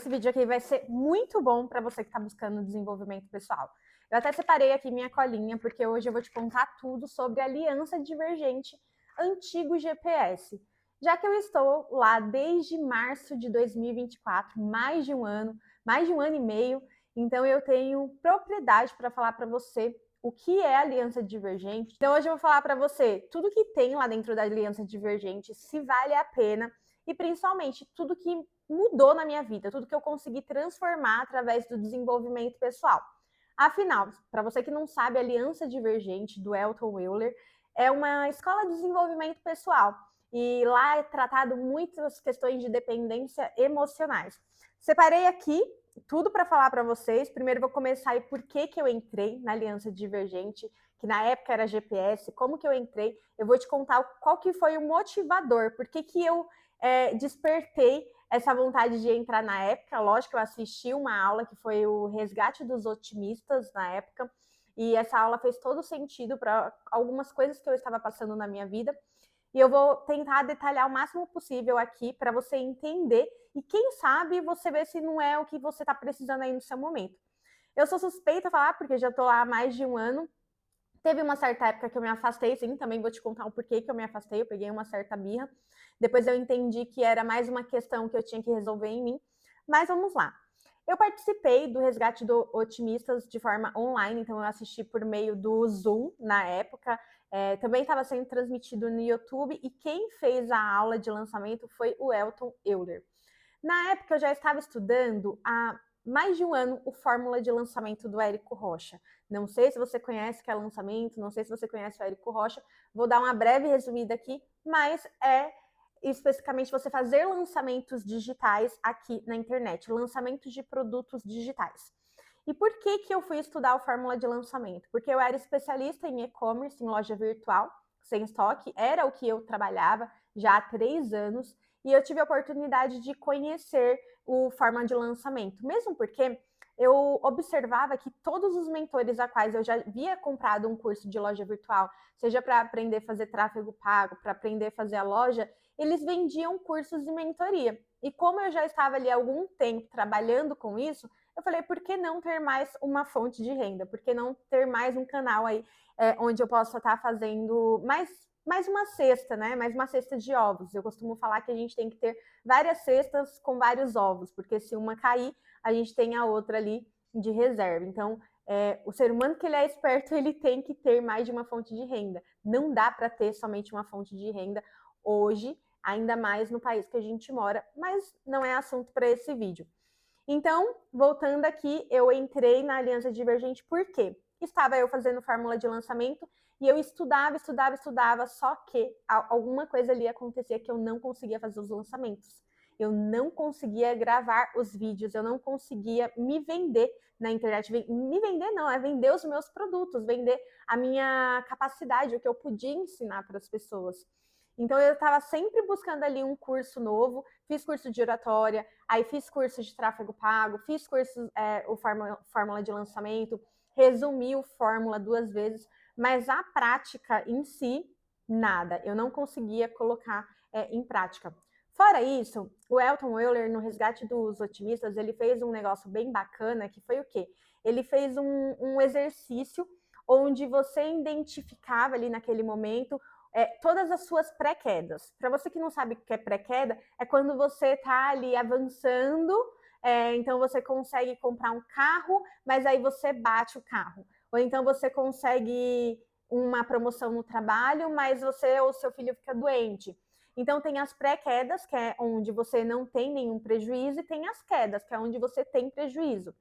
esse vídeo aqui vai ser muito bom para você que está buscando desenvolvimento pessoal. Eu até separei aqui minha colinha, porque hoje eu vou te contar tudo sobre a Aliança Divergente Antigo GPS. Já que eu estou lá desde março de 2024, mais de um ano e meio, então eu tenho propriedade para falar para você o que é Aliança Divergente. Então hoje eu vou falar para você tudo que tem lá dentro da Aliança Divergente, se vale a pena e principalmente tudo que mudou na minha vida, tudo que eu consegui transformar através do desenvolvimento pessoal. Afinal, para você que não sabe, a Aliança Divergente do Elton Euler é uma escola de desenvolvimento pessoal e lá é tratado muitas questões de dependência emocionais. Separei aqui tudo para falar para vocês. Primeiro vou começar aí por que eu entrei na Aliança Divergente, que na época era GPS, como que eu entrei. Eu vou te contar qual que foi o motivador, por que eu despertei essa vontade de entrar na época. Lógico, eu assisti uma aula que foi o Resgate dos Otimistas na época, e essa aula fez todo sentido para algumas coisas que eu estava passando na minha vida. E eu vou tentar detalhar o máximo possível aqui para você entender e quem sabe você ver se não é o que você está precisando aí no seu momento. Eu sou suspeita a falar porque já estou lá há mais de um ano. Teve uma certa época que eu me afastei, sim, também vou te contar o porquê que eu me afastei, eu peguei uma certa birra. Depois eu entendi que era mais uma questão que eu tinha que resolver em mim. Mas vamos lá. Eu participei do Resgate do Otimistas de forma online, então eu assisti por meio do Zoom na época. Também estava sendo transmitido no YouTube e quem fez a aula de lançamento foi o Elton Euler. Na época eu já estava estudando há mais de um ano o Fórmula de Lançamento do Érico Rocha. Não sei se você conhece o que é lançamento, não sei se você conhece o Érico Rocha, vou dar uma breve resumida aqui, mas é especificamente você fazer lançamentos digitais aqui na internet, lançamentos de produtos digitais. E por que eu fui estudar o Fórmula de Lançamento? Porque eu era especialista em e-commerce, em loja virtual, sem estoque, era o que eu trabalhava já há 3 anos, e eu tive a oportunidade de conhecer o Fórmula de Lançamento, mesmo porque eu observava que todos os mentores a quais eu já havia comprado um curso de loja virtual, seja para aprender a fazer tráfego pago, para aprender a fazer a loja, eles vendiam cursos de mentoria. E como eu já estava ali há algum tempo trabalhando com isso, eu falei, por que não ter mais uma fonte de renda? Por que não ter mais um canal aí onde eu possa estar fazendo mais uma cesta, né? Mais uma cesta de ovos. Eu costumo falar que a gente tem que ter várias cestas com vários ovos, porque se uma cair, a gente tem a outra ali de reserva. Então, o ser humano que ele é esperto, ele tem que ter mais de uma fonte de renda. Não dá para ter somente uma fonte de renda hoje, ainda mais no país que a gente mora, mas não é assunto para esse vídeo. Então, voltando aqui, eu entrei na Aliança Divergente por quê? Estava eu fazendo fórmula de lançamento e eu estudava, só que alguma coisa ali acontecia que eu não conseguia fazer os lançamentos. Eu não conseguia gravar os vídeos, eu não conseguia me vender na internet. Me vender não, é vender os meus produtos, vender a minha capacidade, o que eu podia ensinar para as pessoas. Então eu estava sempre buscando ali um curso novo, fiz curso de oratória, aí fiz curso de tráfego pago, fiz curso, o fórmula de lançamento, resumi o fórmula 2 vezes, mas a prática em si, nada. Eu não conseguia colocar em prática. Fora isso, o Elton Euler, no Resgate dos Otimistas, ele fez um negócio bem bacana, que foi o quê? Ele fez um exercício onde você identificava ali naquele momento todas as suas pré-quedas. Para você que não sabe o que é pré-queda, é quando você está ali avançando, então você consegue comprar um carro, mas aí você bate o carro. Ou então você consegue uma promoção no trabalho, mas você ou seu filho fica doente. Então tem as pré-quedas, que é onde você não tem nenhum prejuízo, e tem as quedas, que é onde você tem prejuízo.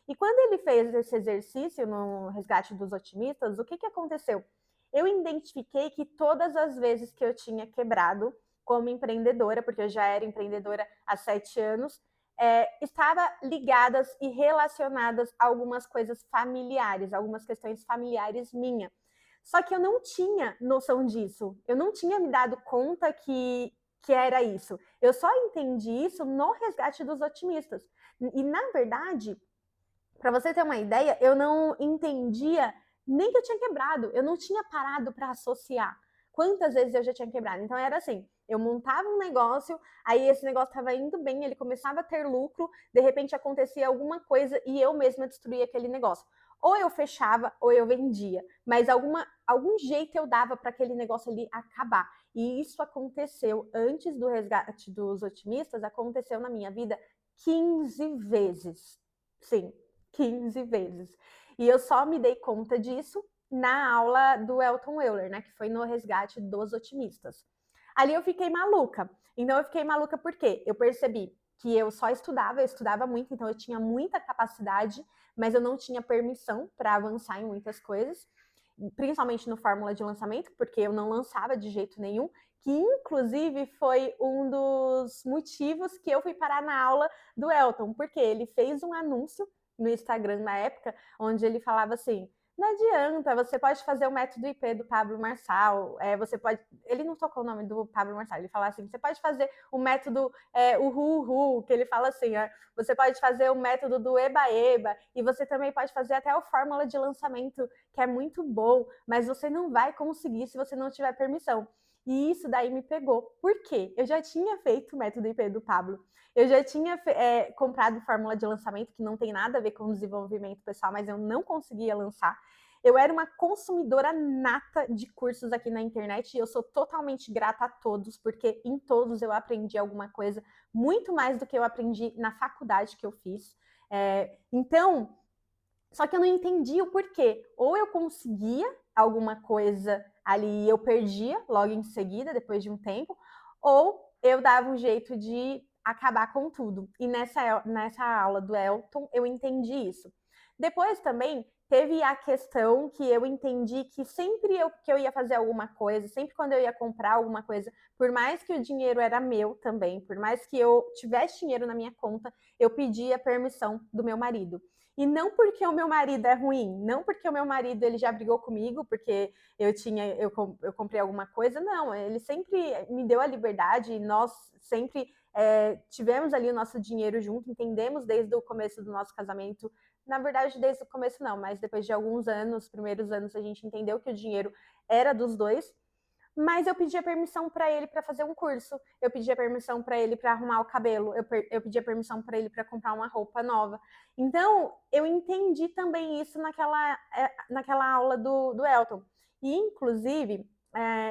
E quando ele fez esse exercício no Resgate dos Otimistas, o que aconteceu? Eu identifiquei que todas as vezes que eu tinha quebrado como empreendedora, porque eu já era empreendedora há 7 anos, estava ligadas e relacionadas a algumas coisas familiares, algumas questões familiares minhas. Só que eu não tinha noção disso, eu não tinha me dado conta que era isso. Eu só entendi isso no Resgate dos Otimistas. E, na verdade, para você ter uma ideia, eu não entendia nem que eu tinha quebrado, eu não tinha parado para associar quantas vezes eu já tinha quebrado. Então era assim, Eu montava um negócio, aí esse negócio estava indo bem, ele começava a ter lucro, de repente acontecia alguma coisa e eu mesma destruía aquele negócio. Ou eu fechava ou eu vendia, mas algum jeito eu dava para aquele negócio ali acabar. E isso aconteceu antes do resgate dos otimistas, aconteceu na minha vida 15 vezes. Sim, 15 vezes. E eu só me dei conta disso na aula do Elton Euler, né, que foi no resgate dos otimistas. Ali eu fiquei maluca. Então eu fiquei maluca porque eu percebi que eu estudava muito, então eu tinha muita capacidade, mas eu não tinha permissão para avançar em muitas coisas, principalmente no fórmula de lançamento, porque eu não lançava de jeito nenhum, que inclusive foi um dos motivos que eu fui parar na aula do Elton, porque ele fez um anúncio no Instagram na época, onde ele falava assim: não adianta, você pode fazer o método IP do Pablo Marçal, você pode. Ele não tocou o nome do Pablo Marçal, ele fala assim: você pode fazer o método Uhu, que ele fala assim: você pode fazer o método do Eba-Eba, e você também pode fazer até a fórmula de lançamento, que é muito bom, mas você não vai conseguir se você não tiver permissão. E isso daí me pegou. Por quê? Eu já tinha feito o método IP do Pablo. Eu já tinha comprado fórmula de lançamento, que não tem nada a ver com desenvolvimento pessoal, mas eu não conseguia lançar. Eu era uma consumidora nata de cursos aqui na internet e eu sou totalmente grata a todos, porque em todos eu aprendi alguma coisa, muito mais do que eu aprendi na faculdade que eu fiz. Então, só que eu não entendi o porquê. Ou eu conseguia alguma coisa ali e eu perdia logo em seguida, depois de um tempo, ou eu dava um jeito de acabar com tudo. E nessa aula do Elton eu entendi isso. Depois também teve a questão que eu entendi que sempre que eu ia fazer alguma coisa, sempre quando eu ia comprar alguma coisa, por mais que o dinheiro era meu também, por mais que eu tivesse dinheiro na minha conta, eu pedia permissão do meu marido. E não porque o meu marido é ruim, não porque o meu marido ele já brigou comigo, porque eu comprei alguma coisa, não, ele sempre me deu a liberdade e nós sempre tivemos ali o nosso dinheiro junto, entendemos desde o começo do nosso casamento, na verdade desde o começo não, mas depois de alguns anos, primeiros anos, a gente entendeu que o dinheiro era dos dois, mas eu pedia permissão para ele para fazer um curso, eu pedia permissão para ele para arrumar o cabelo, eu pedia permissão para ele para comprar uma roupa nova. Então, eu entendi também isso naquela aula do Elton. E, inclusive,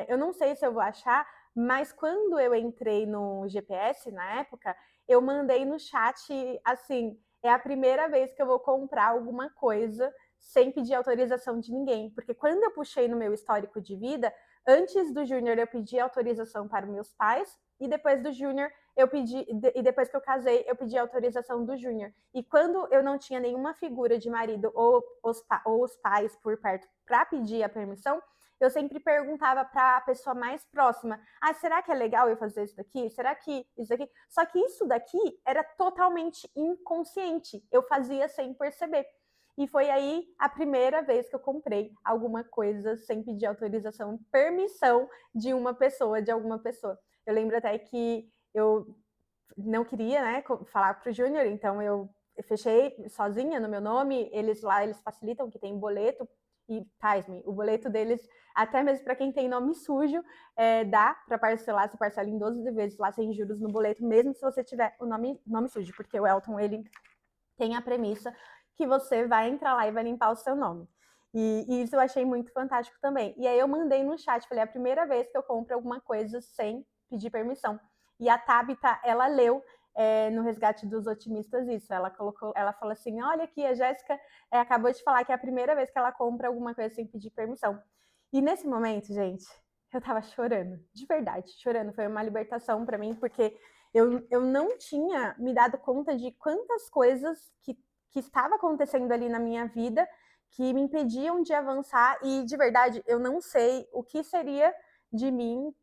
eu não sei se eu vou achar, mas quando eu entrei no GPS, na época, eu mandei no chat, assim, é a primeira vez que eu vou comprar alguma coisa sem pedir autorização de ninguém. Porque quando eu puxei no meu histórico de vida, antes do Júnior, eu pedi autorização para os meus pais, e depois do Júnior, e depois que eu casei, eu pedi autorização do Júnior. E quando eu não tinha nenhuma figura de marido ou os pais por perto para pedir a permissão, eu sempre perguntava para a pessoa mais próxima: será que é legal eu fazer isso daqui? Será que isso daqui? Só que isso daqui era totalmente inconsciente, eu fazia sem perceber. E foi aí a primeira vez que eu comprei alguma coisa sem pedir autorização, permissão de alguma pessoa. Eu lembro até que eu não queria, né, falar para o Júnior, então eu fechei sozinha no meu nome, eles facilitam que tem boleto, e pasme, o boleto deles, até mesmo para quem tem nome sujo, dá para parcelar, você parcela em 12 vezes lá sem juros no boleto, mesmo se você tiver o nome sujo, porque o Elton, ele tem a premissa que você vai entrar lá e vai limpar o seu nome. E isso eu achei muito fantástico também. E aí eu mandei no chat, falei, é a primeira vez que eu compro alguma coisa sem pedir permissão. E a Tabita, ela leu no Resgate dos Otimistas isso. Ela falou assim, olha aqui, a Jéssica acabou de falar que é a primeira vez que ela compra alguma coisa sem pedir permissão. E nesse momento, gente, eu tava chorando, de verdade, chorando. Foi uma libertação para mim, porque eu não tinha me dado conta de quantas coisas que estava acontecendo ali na minha vida que me impediam de avançar, e de verdade eu não sei o que seria de mim,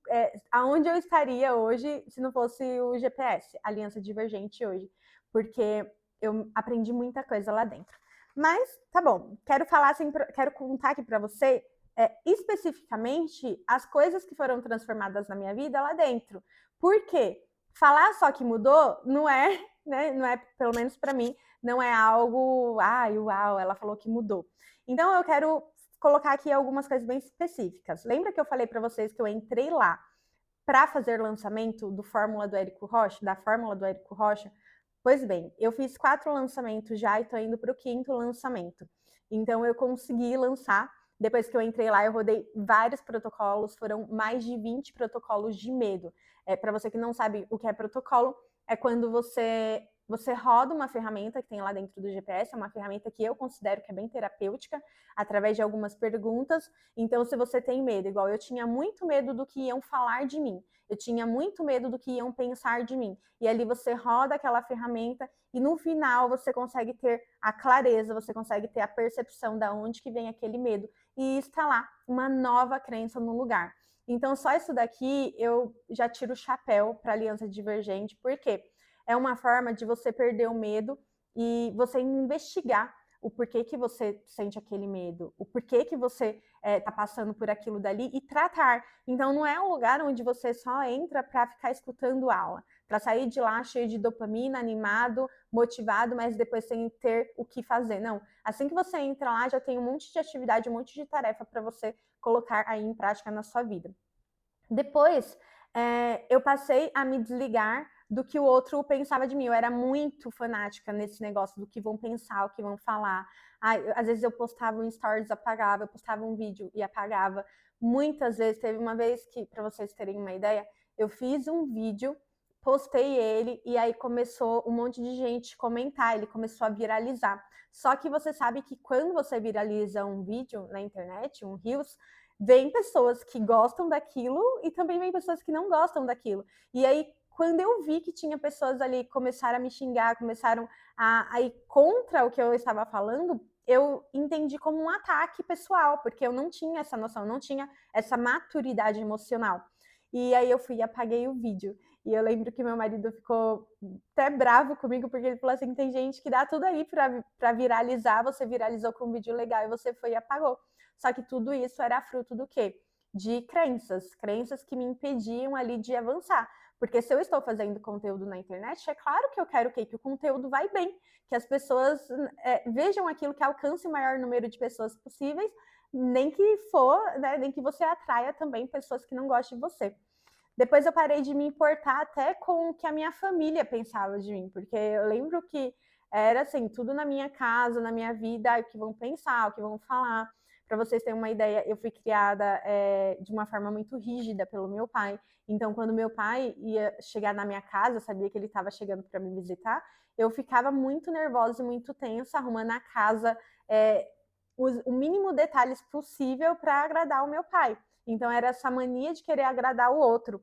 aonde eu estaria hoje se não fosse o GPS, Aliança Divergente hoje, porque eu aprendi muita coisa lá dentro. Mas tá bom, quero contar aqui para você especificamente as coisas que foram transformadas na minha vida lá dentro. Por quê? Falar só que mudou não é, né? Não é, pelo menos para mim, não é algo, uau, ela falou que mudou. Então eu quero colocar aqui algumas coisas bem específicas. Lembra que eu falei para vocês que eu entrei lá para fazer lançamento da fórmula do Érico Rocha. Pois bem, eu fiz 4 lançamentos já e estou indo para o 5º lançamento. Então, eu consegui lançar. Depois que eu entrei lá, eu rodei vários protocolos, foram mais de 20 protocolos de medo. Para você que não sabe o que é protocolo, é quando você roda uma ferramenta que tem lá dentro do GPS, é uma ferramenta que eu considero que é bem terapêutica, através de algumas perguntas. Então, se você tem medo, igual eu tinha muito medo do que iam falar de mim, eu tinha muito medo do que iam pensar de mim, e ali você roda aquela ferramenta e no final você consegue ter a clareza, você consegue ter a percepção de onde que vem aquele medo e instalar uma nova crença no lugar. Então, só isso daqui eu já tiro o chapéu para a Aliança Divergente, porque é uma forma de você perder o medo e você investigar o porquê que você sente aquele medo, o porquê que você está passando por aquilo dali e tratar. Então, não é um lugar onde você só entra para ficar escutando aula, para sair de lá cheio de dopamina, animado, motivado, mas depois sem ter o que fazer. Não. Assim que você entra lá, já tem um monte de atividade, um monte de tarefa para você colocar aí em prática na sua vida. Depois, eu passei a me desligar do que o outro pensava de mim. Eu era muito fanática nesse negócio do que vão pensar, o que vão falar. Às vezes eu postava um stories, apagava, eu postava um vídeo e apagava. Muitas vezes, teve uma vez que, para vocês terem uma ideia, eu fiz um vídeo, postei ele e aí começou um monte de gente comentar, ele começou a viralizar. Só que você sabe que quando você viraliza um vídeo na internet, um Reels, vem pessoas que gostam daquilo e também vem pessoas que não gostam daquilo. E aí, quando eu vi que tinha pessoas ali que começaram a me xingar, começaram a ir contra o que eu estava falando, eu entendi como um ataque pessoal, porque eu não tinha essa noção, não tinha essa maturidade emocional. E aí eu fui e apaguei o vídeo. E eu lembro que meu marido ficou até bravo comigo, porque ele falou assim, tem gente que dá tudo aí para viralizar, você viralizou com um vídeo legal e você foi e apagou. Só que tudo isso era fruto do quê? De crenças que me impediam ali de avançar. Porque se eu estou fazendo conteúdo na internet, é claro que eu quero que o conteúdo vai bem, que as pessoas vejam aquilo, que alcance o maior número de pessoas possíveis, nem que for, né, nem que você atraia também pessoas que não gostem de você. Depois eu parei de me importar até com o que a minha família pensava de mim, porque eu lembro que era assim, tudo na minha casa, na minha vida, o que vão pensar, o que vão falar. Para vocês terem uma ideia, eu fui criada de uma forma muito rígida pelo meu pai. Então, quando meu pai ia chegar na minha casa, sabia que ele estava chegando para me visitar, eu ficava muito nervosa e muito tensa, arrumando a casa, o mínimo detalhes possível para agradar o meu pai. Então, era essa mania de querer agradar o outro.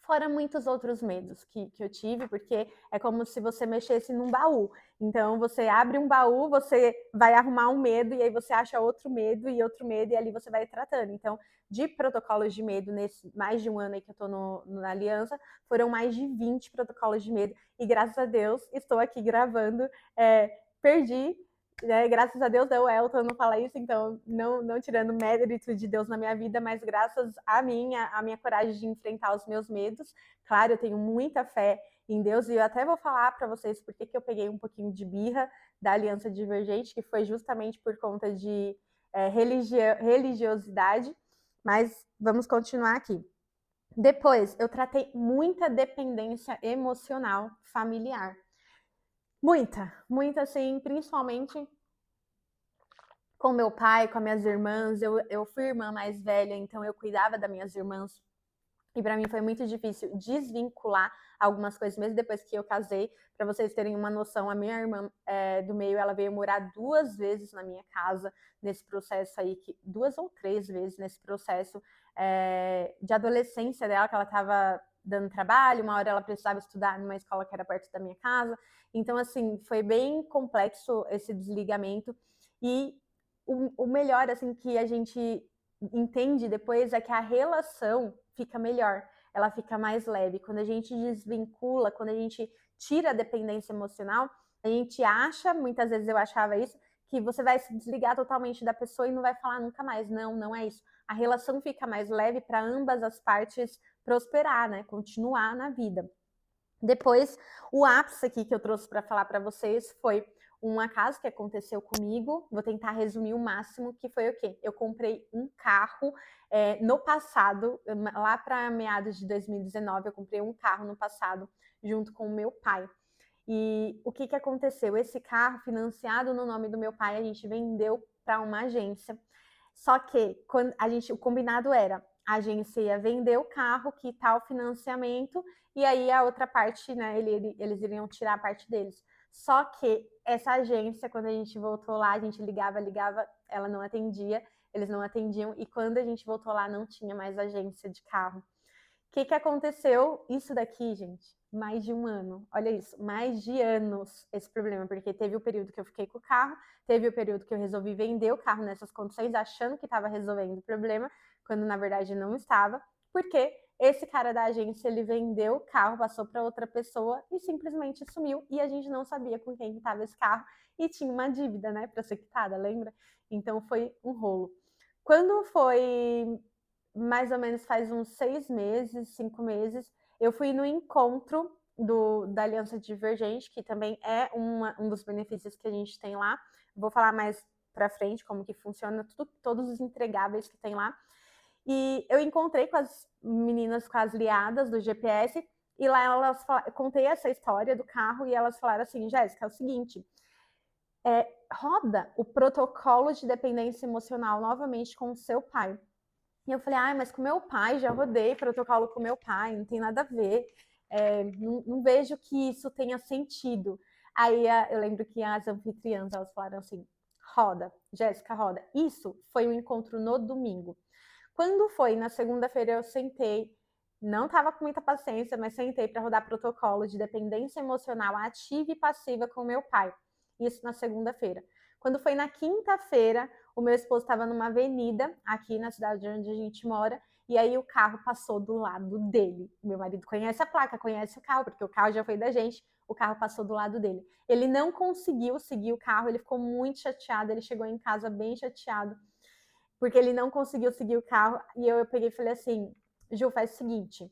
Fora muitos outros medos que eu tive, porque é como se você mexesse num baú. Então, você abre um baú, você vai arrumar um medo, e aí você acha outro medo, e ali você vai tratando. Então, de protocolos de medo, nesse mais de um ano aí que eu tô na Aliança, foram mais de 20 protocolos de medo, e graças a Deus, estou aqui gravando, perdi, graças a Deus, o Elton não fala isso, então não tirando mérito de Deus na minha vida, mas graças a minha coragem de enfrentar os meus medos. Claro, eu tenho muita fé em Deus, e eu até vou falar para vocês porque que eu peguei um pouquinho de birra da Aliança Divergente, que foi justamente por conta de religiosidade, mas vamos continuar aqui. Depois, eu tratei muita dependência emocional familiar. Muita, assim, principalmente com meu pai, com as minhas irmãs. Eu fui irmã mais velha, então eu cuidava das minhas irmãs. E para mim foi muito difícil desvincular algumas coisas, mesmo depois que eu casei. Para vocês terem uma noção, a minha irmã do meio, ela veio morar 2 vezes na minha casa, nesse processo aí, 2 ou 3 vezes nesse processo de adolescência dela, que ela estava dando trabalho, uma hora ela precisava estudar numa escola que era perto da minha casa. Então, assim, foi bem complexo esse desligamento. E o melhor, assim, que a gente entende depois é que a relação fica melhor, ela fica mais leve. Quando a gente desvincula, quando a gente tira a dependência emocional, a gente acha, muitas vezes eu achava isso, que você vai se desligar totalmente da pessoa e não vai falar nunca mais. Não é isso. A relação fica mais leve para ambas as partes prosperar, né? Continuar na vida. Depois, o ápice aqui que eu trouxe para falar para vocês foi um acaso que aconteceu comigo. Vou tentar resumir o máximo, que foi o quê? Eu comprei um carro no passado, lá para meados de 2019, eu comprei um carro no passado junto com o meu pai. E o que aconteceu? Esse carro, financiado no nome do meu pai, a gente vendeu para uma agência. Só que quando o combinado era a agência ia vender o carro, quitar o financiamento, e aí a outra parte, né, eles iriam tirar a parte deles. Só que essa agência, quando a gente voltou lá, a gente ligava, ela não atendia, eles não atendiam, e quando a gente voltou lá, não tinha mais agência de carro. O que aconteceu? Isso daqui, gente, mais de um ano. Olha isso, mais de anos esse problema, porque teve o período que eu fiquei com o carro, teve o período que eu resolvi vender o carro nessas condições, achando que estava resolvendo o problema, quando na verdade não estava, porque esse cara da agência, ele vendeu o carro, passou para outra pessoa e simplesmente sumiu, e a gente não sabia com quem estava esse carro, e tinha uma dívida, né, para ser quitada, lembra? Então foi um rolo. Quando foi mais ou menos faz uns 6 meses, 5 meses, eu fui no encontro da Aliança Divergente, que também é um dos benefícios que a gente tem lá. Vou falar mais para frente como que funciona, todos os entregáveis que tem lá. E eu encontrei com as meninas, com as liadas do GPS, e lá contei essa história do carro, e elas falaram assim: Jéssica, é o seguinte, roda o protocolo de dependência emocional novamente com o seu pai. E eu falei, mas com meu pai, já rodei protocolo com meu pai, não tem nada a ver, não vejo que isso tenha sentido. Aí eu lembro que as anfitriãs, elas falaram assim, roda, Jéssica, roda. Isso foi um encontro no domingo. Quando foi na segunda-feira, eu sentei, não estava com muita paciência, mas sentei para rodar protocolo de dependência emocional ativa e passiva com meu pai. Isso na segunda-feira. Quando foi na quinta-feira, o meu esposo estava numa avenida aqui na cidade onde a gente mora, e aí o carro passou do lado dele. Meu marido conhece a placa, conhece o carro, porque o carro já foi da gente, o carro passou do lado dele. Ele não conseguiu seguir o carro, ele ficou muito chateado, ele chegou em casa bem chateado, porque ele não conseguiu seguir o carro, e eu peguei e falei assim, Ju, faz o seguinte,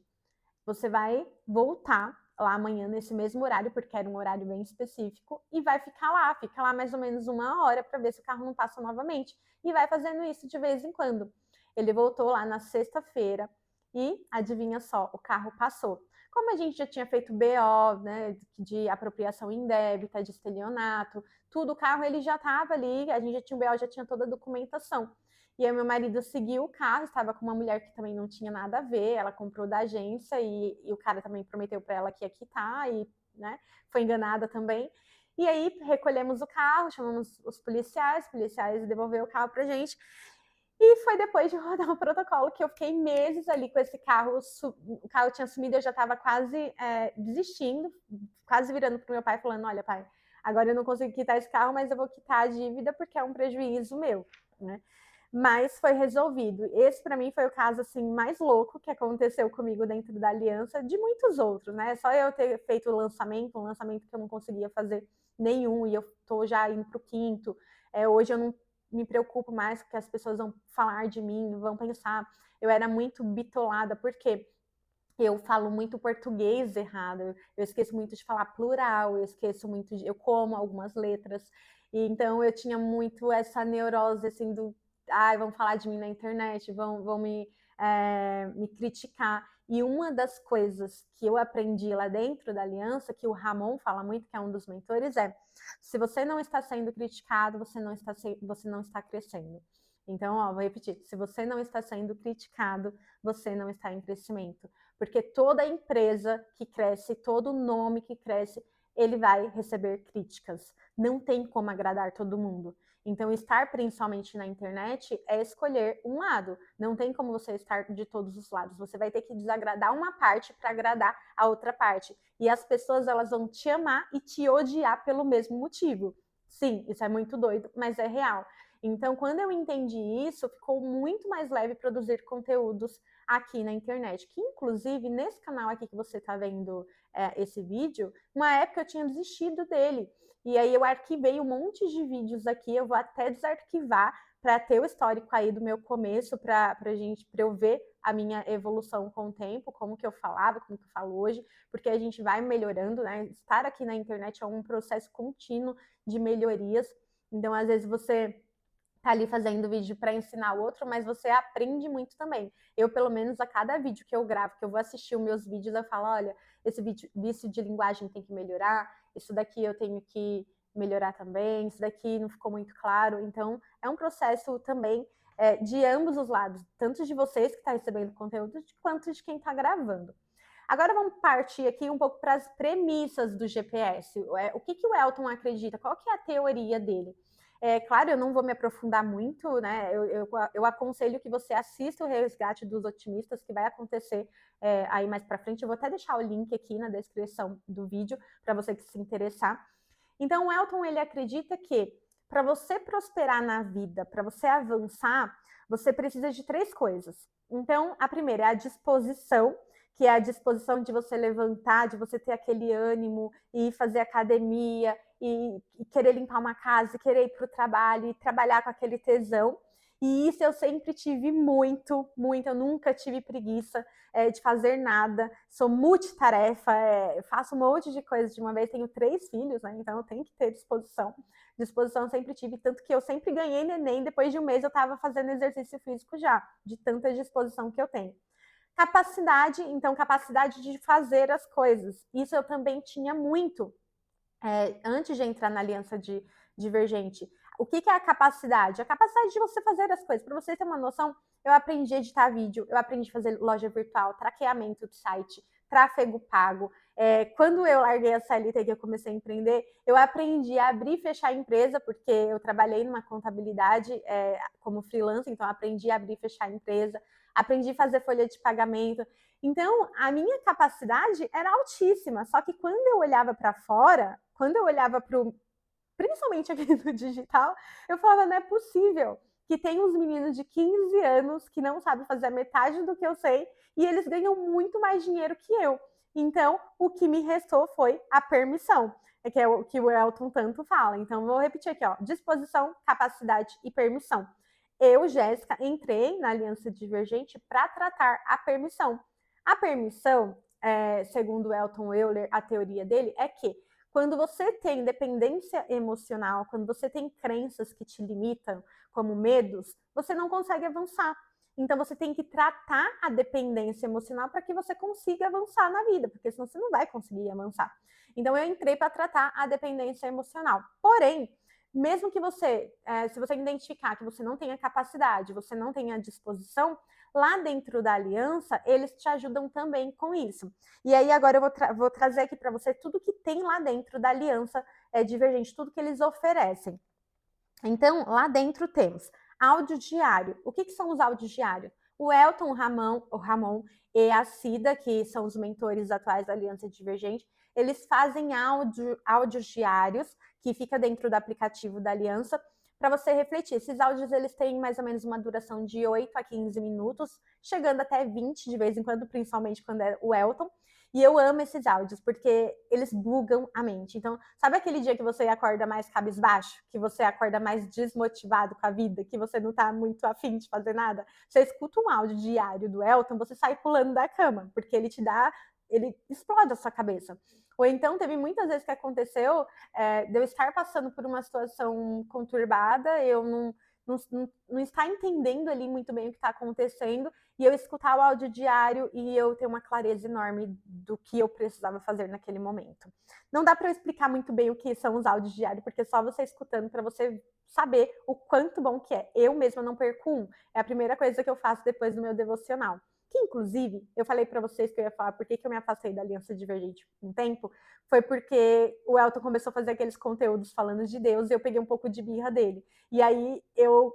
você vai voltar lá amanhã nesse mesmo horário, porque era um horário bem específico, e vai fica lá mais ou menos 1 hora para ver se o carro não passa novamente, e vai fazendo isso de vez em quando. Ele voltou lá na sexta-feira e, adivinha só, o carro passou. Como a gente já tinha feito BO, né, de apropriação indébita, de estelionato, tudo, o carro ele já estava ali, a gente já tinha o BO, já tinha toda a documentação. E aí meu marido seguiu o carro, estava com uma mulher que também não tinha nada a ver, ela comprou da agência e o cara também prometeu para ela que ia quitar e, né, foi enganada também. E aí recolhemos o carro, chamamos os policiais devolveu o carro pra gente. E foi depois de rodar o protocolo que eu fiquei meses ali com esse carro, o carro tinha sumido, eu já estava quase desistindo, quase virando pro meu pai falando, olha pai, agora eu não consigo quitar esse carro, mas eu vou quitar a dívida porque é um prejuízo meu, né? Mas foi resolvido. Esse para mim foi o caso assim mais louco que aconteceu comigo dentro da aliança, de muitos outros, né? Só eu ter feito o lançamento, um lançamento que eu não conseguia fazer nenhum e eu tô já indo pro quinto. Hoje eu não me preocupo mais porque as pessoas vão falar de mim, vão pensar. Eu era muito bitolada porque eu falo muito português errado, eu esqueço muito de falar plural, eu esqueço muito eu como algumas letras, e então eu tinha muito essa neurose assim do, vão falar de mim na internet, vão me criticar. E uma das coisas que eu aprendi lá dentro da aliança, que o Ramon fala muito, que é um dos mentores, se você não está sendo criticado, você não está crescendo. Então, vou repetir, se você não está sendo criticado, você não está em crescimento. Porque toda empresa que cresce, todo nome que cresce, ele vai receber críticas. Não tem como agradar todo mundo. Então, estar principalmente na internet é escolher um lado. Não tem como você estar de todos os lados. Você vai ter que desagradar uma parte para agradar a outra parte. E as pessoas, elas vão te amar e te odiar pelo mesmo motivo. Sim, isso é muito doido, mas é real. Então, quando eu entendi isso, ficou muito mais leve produzir conteúdos aqui na internet. Que, inclusive, nesse canal aqui que você está vendo esse vídeo, uma época eu tinha desistido dele. E aí eu arquivei um monte de vídeos aqui, eu vou até desarquivar para ter o histórico aí do meu começo, para eu ver a minha evolução com o tempo, como que eu falava, como que eu falo hoje, porque a gente vai melhorando, né? Estar aqui na internet é um processo contínuo de melhorias. Então, às vezes você tá ali fazendo vídeo para ensinar o outro, mas você aprende muito também. Eu, pelo menos, a cada vídeo que eu gravo, que eu vou assistir os meus vídeos, eu falo, olha, esse vício de linguagem tem que melhorar, isso daqui eu tenho que melhorar também, isso daqui não ficou muito claro. Então, é um processo também de ambos os lados, tanto de vocês que estão recebendo conteúdo, quanto de quem está gravando. Agora vamos partir aqui um pouco para as premissas do GPS. O que o Elton acredita? Qual que é a teoria dele? Claro, eu não vou me aprofundar muito, né? Eu aconselho que você assista o Resgate dos Otimistas, que vai acontecer aí mais para frente. Eu vou até deixar o link aqui na descrição do vídeo para você que se interessar. Então, o Elton, ele acredita que para você prosperar na vida, para você avançar, você precisa de 3 coisas. Então, a primeira é a disposição, que é a disposição de você levantar, de você ter aquele ânimo e fazer academia, e querer limpar uma casa, querer ir para o trabalho e trabalhar com aquele tesão. E isso eu sempre tive muito, muito. Eu nunca tive preguiça de fazer nada. Sou multitarefa, faço um monte de coisas de uma vez. Tenho 3 filhos, né? Então eu tenho que ter disposição. Disposição eu sempre tive, tanto que eu sempre ganhei neném. Depois de um mês eu estava fazendo exercício físico já, de tanta disposição que eu tenho. Capacidade, então capacidade de fazer as coisas. Isso eu também tinha muito. Antes de entrar na aliança divergente. O que é a capacidade? A capacidade de você fazer as coisas. Para você ter uma noção, eu aprendi a editar vídeo, eu aprendi a fazer loja virtual, traqueamento de site, tráfego pago. Quando eu larguei a CLT, que eu comecei a empreender, eu aprendi a abrir e fechar a empresa, porque eu trabalhei numa contabilidade como freelancer, então eu aprendi a abrir e fechar a empresa, aprendi a fazer folha de pagamento. Então, a minha capacidade era altíssima, só que quando eu olhava para fora, quando eu olhava para o, principalmente aqui no digital, eu falava, não é possível que tem uns meninos de 15 anos que não sabem fazer a metade do que eu sei e eles ganham muito mais dinheiro que eu. Então, o que me restou foi a permissão, que é o que o Elton tanto fala. Então, vou repetir aqui, ó, disposição, capacidade e permissão. Eu, Jéssica, entrei na Aliança Divergente para tratar a permissão. A permissão, segundo Elton Euler, a teoria dele, é que quando você tem dependência emocional, quando você tem crenças que te limitam, como medos, você não consegue avançar. Então você tem que tratar a dependência emocional para que você consiga avançar na vida, porque senão você não vai conseguir avançar. Então eu entrei para tratar a dependência emocional. Porém, mesmo que você, se você identificar que você não tem a capacidade, você não tem a disposição, lá dentro da aliança, eles te ajudam também com isso. E aí agora eu vou trazer aqui para você tudo que tem lá dentro da aliança divergente, tudo que eles oferecem. Então, lá dentro temos áudio diário. O que são os áudios diários? O Elton, o Ramon e a Cida, que são os mentores atuais da Aliança Divergente, eles fazem áudios diários que fica dentro do aplicativo da Aliança para você refletir. Esses áudios eles têm mais ou menos uma duração de 8 a 15 minutos, chegando até 20 de vez em quando, principalmente quando é o Elton. E eu amo esses áudios, porque eles bugam a mente. Então, sabe aquele dia que você acorda mais cabisbaixo? Que você acorda mais desmotivado com a vida? Que você não tá muito afim de fazer nada? Você escuta um áudio diário do Elton, você sai pulando da cama, porque ele explode a sua cabeça. Ou então, teve muitas vezes que aconteceu de eu estar passando por uma situação conturbada, eu não estar entendendo ali muito bem o que está acontecendo, e eu escutar o áudio diário e eu ter uma clareza enorme do que eu precisava fazer naquele momento. Não dá para eu explicar muito bem o que são os áudios diários, porque só você escutando para você saber o quanto bom que é. Eu mesma não perco um. É a primeira coisa que eu faço depois do meu devocional. Que, inclusive, eu falei para vocês que eu ia falar por que eu me afastei da Aliança Divergente um tempo, foi porque o Elton começou a fazer aqueles conteúdos falando de Deus e eu peguei um pouco de birra dele. E aí eu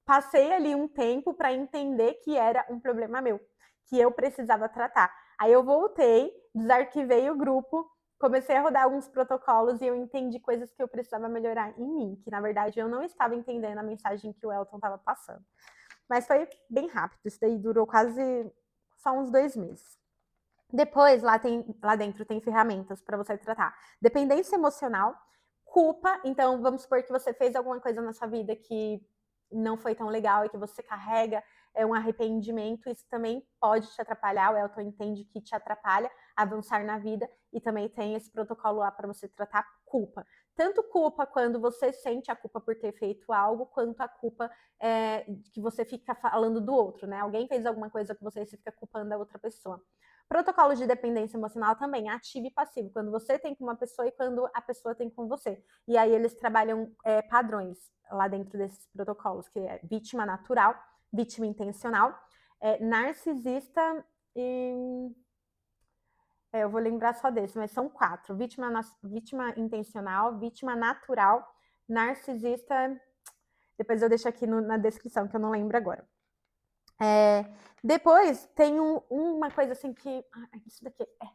passei ali um tempo para entender que era um problema meu, que eu precisava tratar. Aí eu voltei, desarquivei o grupo, comecei a rodar alguns protocolos e eu entendi coisas que eu precisava melhorar em mim, que na verdade eu não estava entendendo a mensagem que o Elton estava passando. Mas foi bem rápido, isso daí durou quase só uns 2 meses. Depois, lá dentro tem ferramentas para você tratar dependência emocional, culpa. Então, vamos supor que você fez alguma coisa na sua vida que não foi tão legal e que você carrega um arrependimento, isso também pode te atrapalhar. O Elton entende que te atrapalha avançar na vida, e também tem esse protocolo lá para você tratar culpa. Tanto culpa quando você sente a culpa por ter feito algo, quanto a culpa que você fica falando do outro, né? Alguém fez alguma coisa que você fica culpando a outra pessoa. Protocolo de dependência emocional também, ativo e passivo, quando você tem com uma pessoa e quando a pessoa tem com você. E aí eles trabalham padrões lá dentro desses protocolos, que é vítima natural, vítima intencional, narcisista e... eu vou lembrar só desse, mas são 4. Vítima intencional, vítima natural, narcisista... Depois eu deixo aqui na descrição, que eu não lembro agora. Depois tem uma coisa assim que... isso daqui é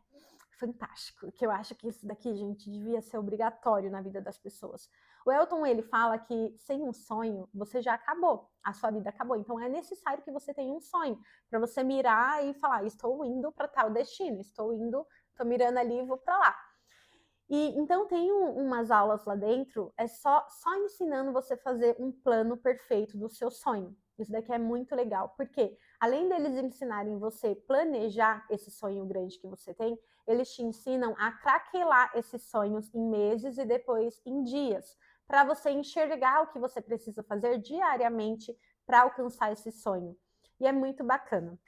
fantástico, que eu acho que isso daqui, gente, devia ser obrigatório na vida das pessoas. O Elton, ele fala que sem um sonho, você já acabou, a sua vida acabou. Então é necessário que você tenha um sonho, para você mirar e falar, estou indo para tal destino, estou mirando ali e vou para lá. E então tem umas aulas lá dentro, só ensinando você a fazer um plano perfeito do seu sonho. Isso daqui é muito legal, porque além deles ensinarem você planejar esse sonho grande que você tem, eles te ensinam a craquelar esses sonhos em meses e depois em dias, para você enxergar o que você precisa fazer diariamente para alcançar esse sonho. E é muito bacana.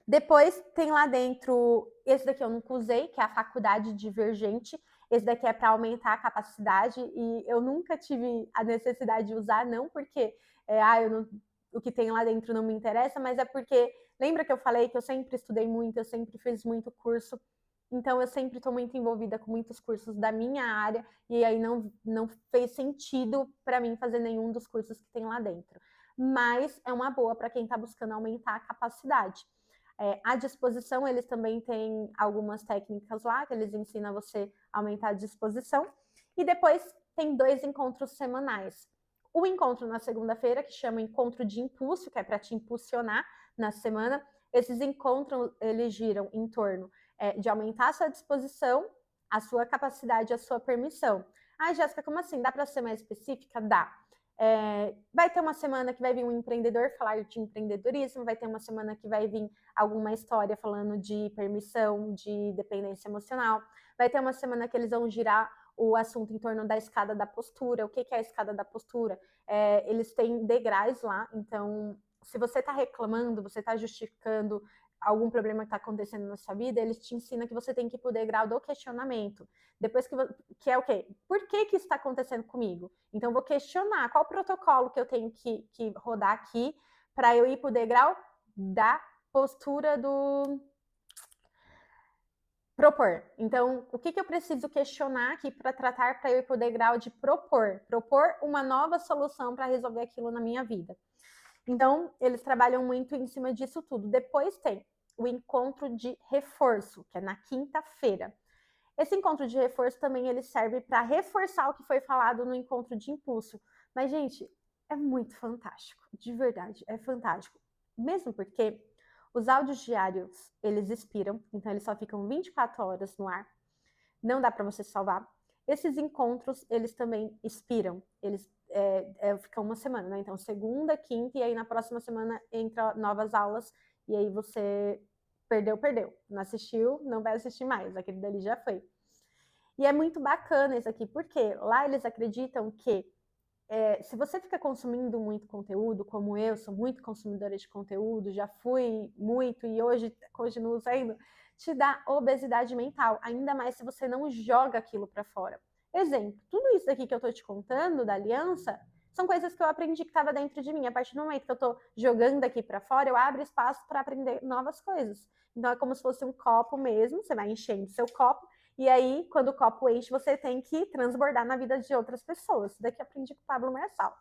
Depois tem lá dentro, esse daqui eu nunca usei, que é a faculdade divergente. Esse daqui é para aumentar a capacidade, e eu nunca tive a necessidade de usar, não porque o que tem lá dentro não me interessa, mas é porque, lembra que eu falei que eu sempre estudei muito, eu sempre fiz muito curso, então eu sempre estou muito envolvida com muitos cursos da minha área, e aí não fez sentido para mim fazer nenhum dos cursos que tem lá dentro. Mas é uma boa para quem está buscando aumentar a capacidade. À disposição, eles também têm algumas técnicas lá, que eles ensinam você a aumentar a disposição. E depois tem 2 encontros semanais. O encontro na segunda-feira, que chama Encontro de Impulso, que é para te impulsionar na semana. Esses encontros, eles giram em torno de aumentar a sua disposição, a sua capacidade, a sua permissão. Jéssica, como assim? Dá para ser mais específica? Dá. Vai ter uma semana que vai vir um empreendedor falar de empreendedorismo, vai ter uma semana que vai vir alguma história falando de permissão, de dependência emocional, vai ter uma semana que eles vão girar o assunto em torno da escada da postura. O que é a escada da postura? Eles têm degraus lá, então se você está reclamando, você está justificando algum problema que está acontecendo na sua vida, eles te ensinam que você tem que ir para o degrau do questionamento. Depois que é o quê? Por que isso está acontecendo comigo? Então, eu vou questionar qual protocolo que eu tenho que rodar aqui para eu ir para o degrau da postura do propor. Então, o que eu preciso questionar aqui para tratar para eu ir para o degrau de propor uma nova solução para resolver aquilo na minha vida. Então, eles trabalham muito em cima disso tudo. Depois tem o encontro de reforço, que é na quinta-feira. Esse encontro de reforço também ele serve para reforçar o que foi falado no encontro de impulso. Mas, gente, é muito fantástico, de verdade, é fantástico. Mesmo porque os áudios diários, eles expiram, então eles só ficam 24 horas no ar, não dá para você salvar. Esses encontros, eles também expiram, eles ficam uma semana, né? Então, segunda, quinta, e aí na próxima semana entra novas aulas, e aí você perdeu. Não assistiu, não vai assistir mais, aquele dali já foi. E é muito bacana isso aqui, porque lá eles acreditam que se você fica consumindo muito conteúdo, como eu sou muito consumidora de conteúdo, já fui muito e hoje continuo saindo, te dá obesidade mental, ainda mais se você não joga aquilo para fora. Exemplo, tudo isso aqui que eu tô te contando da aliança são coisas que eu aprendi que estava dentro de mim. A partir do momento que eu tô jogando aqui para fora, eu abro espaço para aprender novas coisas. Então é como se fosse um copo mesmo, você vai enchendo seu copo, e aí, quando o copo enche, você tem que transbordar na vida de outras pessoas. Isso daqui eu aprendi com o Pablo Marçal.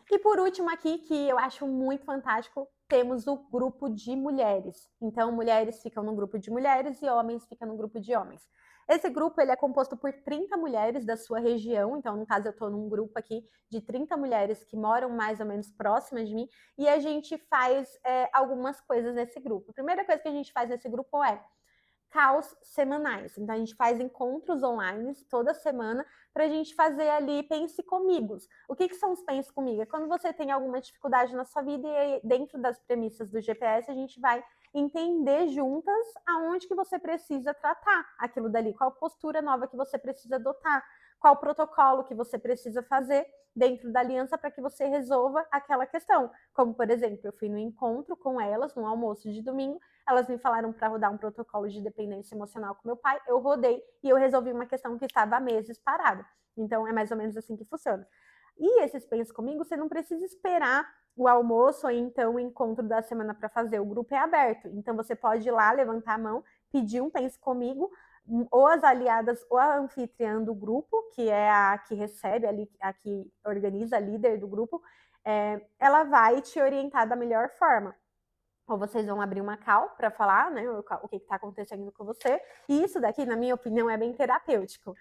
E por último aqui, que eu acho muito fantástico, temos o grupo de mulheres. Então, mulheres ficam no grupo de mulheres e homens ficam no grupo de homens. Esse grupo ele é composto por 30 mulheres da sua região, então no caso eu estou num grupo aqui de 30 mulheres que moram mais ou menos próximas de mim, e a gente faz algumas coisas nesse grupo. A primeira coisa que a gente faz nesse grupo é calls semanais. Então, a gente faz encontros online toda semana para a gente fazer ali pense comigo. O que são os pense comigo? É quando você tem alguma dificuldade na sua vida e dentro das premissas do GPS a gente vai entender juntas aonde que você precisa tratar aquilo dali, qual postura nova que você precisa adotar, qual protocolo que você precisa fazer dentro da aliança para que você resolva aquela questão. Como, por exemplo, eu fui no encontro com elas, no almoço de domingo, elas me falaram para rodar um protocolo de dependência emocional com meu pai, eu rodei e eu resolvi uma questão que estava há meses parada. Então, é mais ou menos assim que funciona. E esses Pense Comigo, você não precisa esperar o almoço ou então o encontro da semana para fazer. O grupo é aberto. Então, você pode ir lá, levantar a mão, pedir um Pense Comigo, ou as aliadas ou a anfitriã do grupo, que é a que recebe, a que organiza, a líder do grupo, ela vai te orientar da melhor forma. Ou vocês vão abrir uma call para falar, né, o que está acontecendo com você. E isso daqui, na minha opinião, é bem terapêutico.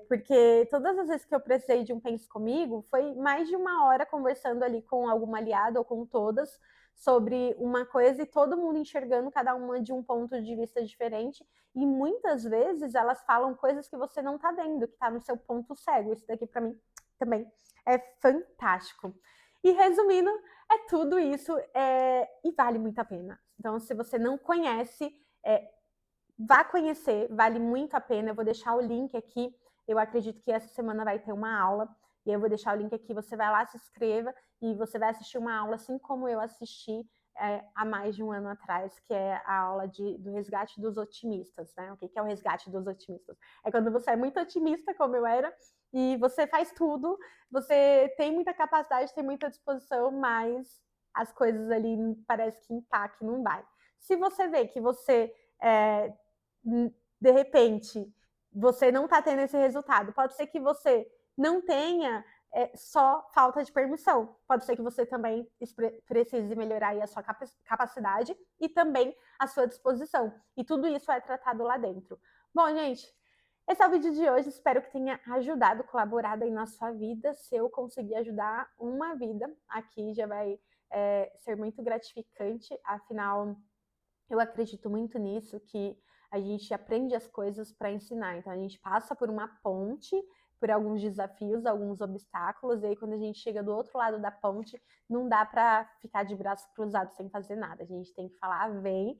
Porque todas as vezes que eu precisei de um Pense Comigo, foi mais de uma hora conversando ali com alguma aliada ou com todas sobre uma coisa e todo mundo enxergando cada uma de um ponto de vista diferente. E muitas vezes elas falam coisas que você não está vendo, que está no seu ponto cego. Isso daqui, para mim, também é fantástico. E resumindo, é tudo isso e vale muito a pena. Então, se você não conhece, vá conhecer, vale muito a pena. Eu vou deixar o link aqui. Eu acredito que essa semana vai ter uma aula. E eu vou deixar o link aqui. Você vai lá, se inscreva e você vai assistir uma aula assim como eu assisti há mais de um ano atrás, que é a aula do resgate dos otimistas, né? O que é o resgate dos otimistas? É quando você é muito otimista, como eu era, e você faz tudo, você tem muita capacidade, tem muita disposição, mas as coisas ali parece que empacam, não vai. Se você vê que você, de repente, você não está tendo esse resultado, pode ser que você não tenha só falta de permissão. Pode ser que você também precise melhorar aí a sua capacidade e também a sua disposição. E tudo isso é tratado lá dentro. Bom, gente, esse é o vídeo de hoje. Espero que tenha ajudado, colaborado aí na sua vida. Se eu conseguir ajudar uma vida aqui, já vai ser muito gratificante. Afinal, eu acredito muito nisso, que a gente aprende as coisas para ensinar. Então, a gente passa por uma ponte, por alguns desafios, alguns obstáculos, e aí quando a gente chega do outro lado da ponte, não dá para ficar de braços cruzados sem fazer nada. A gente tem que falar, vem,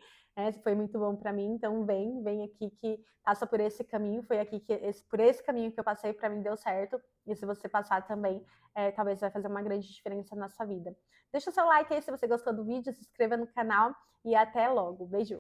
foi muito bom para mim, então vem aqui que passa por esse caminho, foi aqui por esse caminho que eu passei, para mim deu certo, e se você passar também, talvez vai fazer uma grande diferença na sua vida. Deixa o seu like aí se você gostou do vídeo, se inscreva no canal e até logo. Beijo!